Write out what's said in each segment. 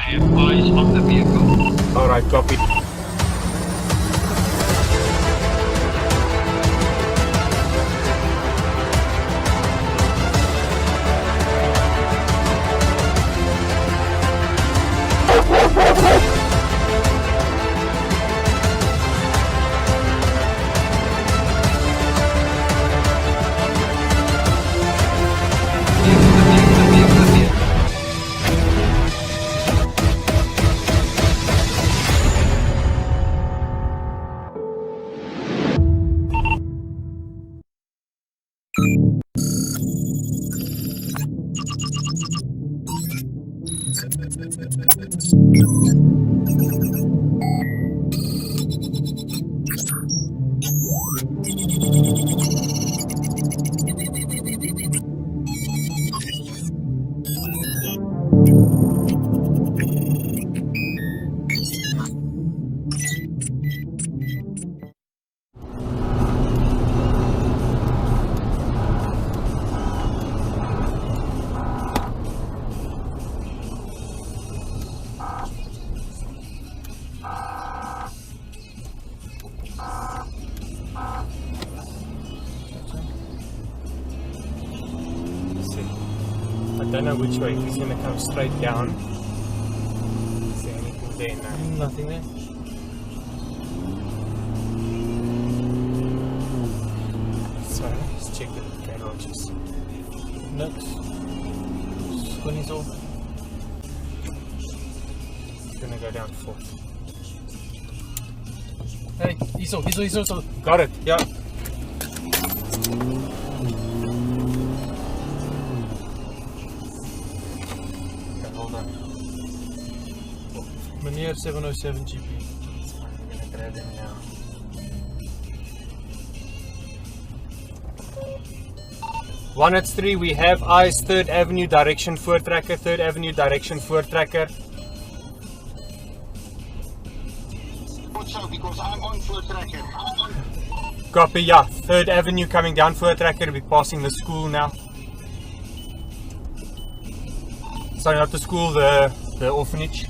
have eyes on the vehicle. Alright, copy. I don't know which way. He's going to come straight down. Is there anything there? No. Nothing there. So let's check the garages. Nope. Squinny's off. He's going to go down fourth. Hey, he's got it. Yeah. Meneer 707 GP. I'm gonna grab him now. One at 3, we have eyes 3rd Avenue direction voortrekker, 3rd Avenue direction voortrekker. What's up? Because I'm on voortrekker. Copy, yeah. 3rd Avenue coming down voortrekker. We're passing the school now. Sorry, not the school, the orphanage.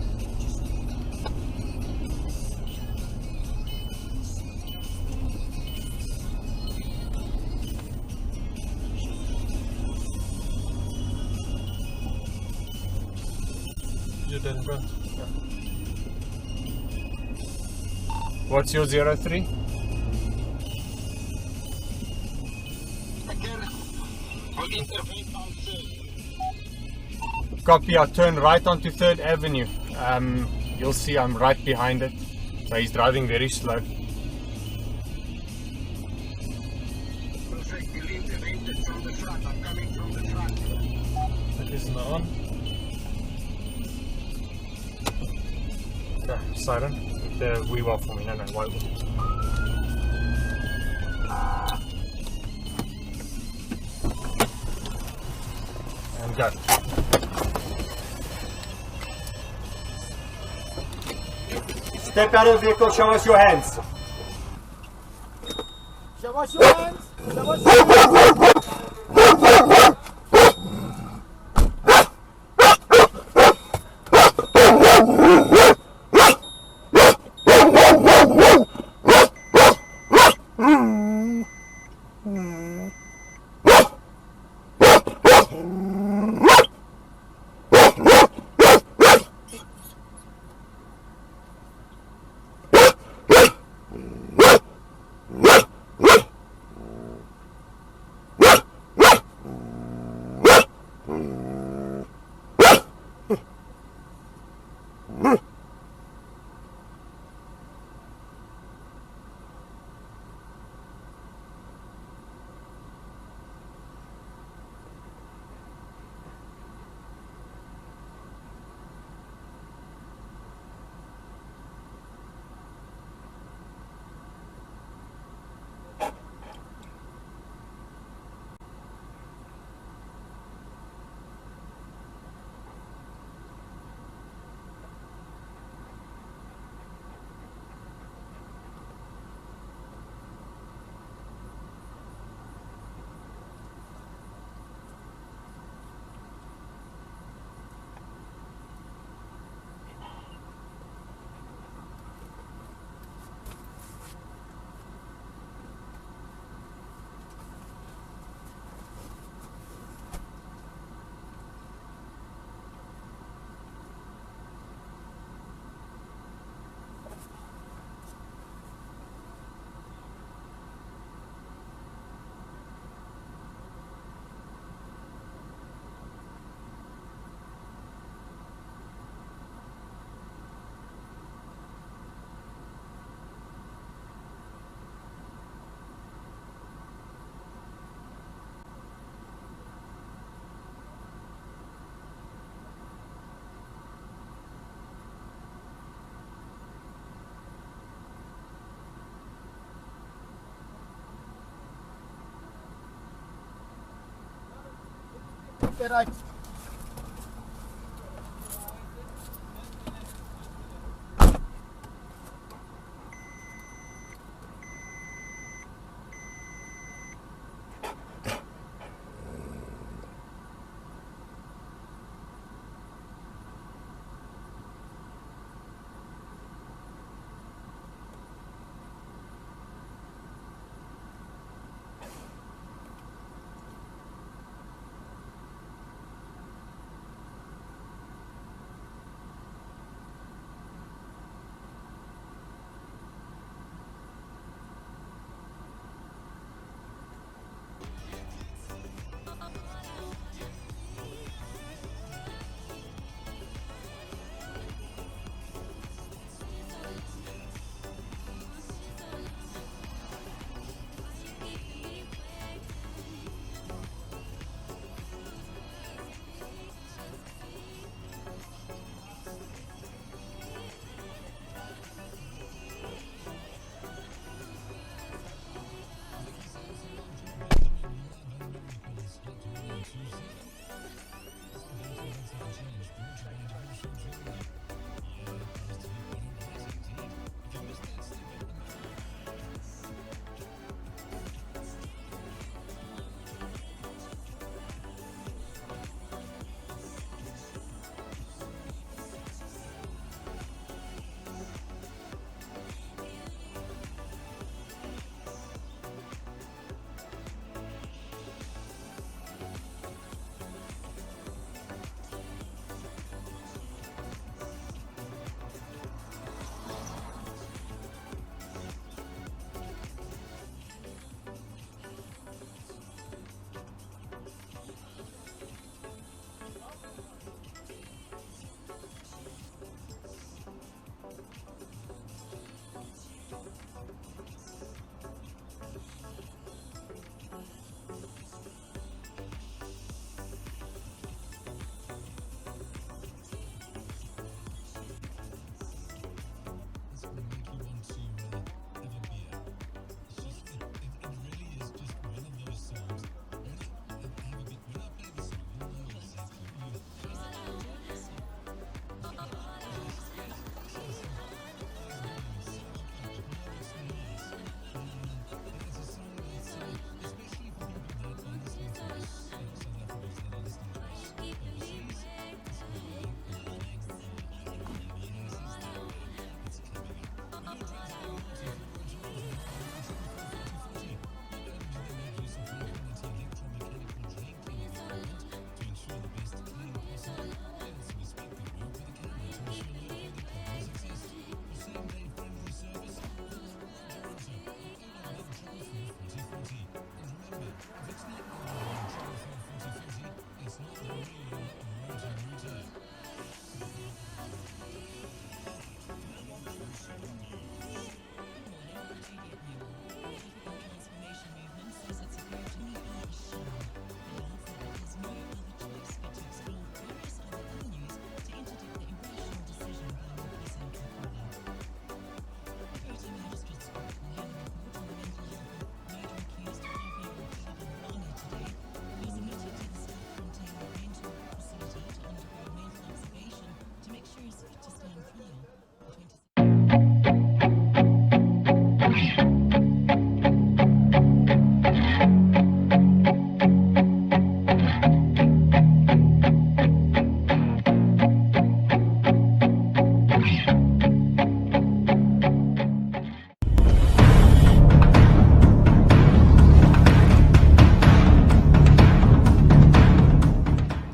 What's your 03? Copy, I turn right onto 3rd Avenue. You'll see I'm right behind it. So he's driving very slow. Perfect, believe the engine from the front. I'm coming from the front. That isn't on. Okay, siren. The wee well for me. No, why would it? And go. Step out of the vehicle, show us your hands. Show us your hands. Show us your hands. Okay, right.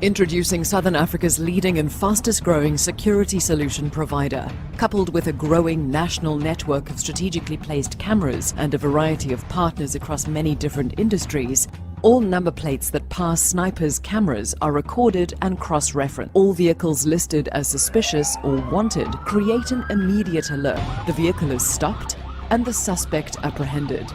Introducing Southern Africa's leading and fastest growing security solution provider. Coupled with a growing national network of strategically placed cameras and a variety of partners across many different industries, all number plates that pass SNIPR's cameras are recorded and cross-referenced. All vehicles listed as suspicious or wanted create an immediate alert. The vehicle is stopped and the suspect apprehended.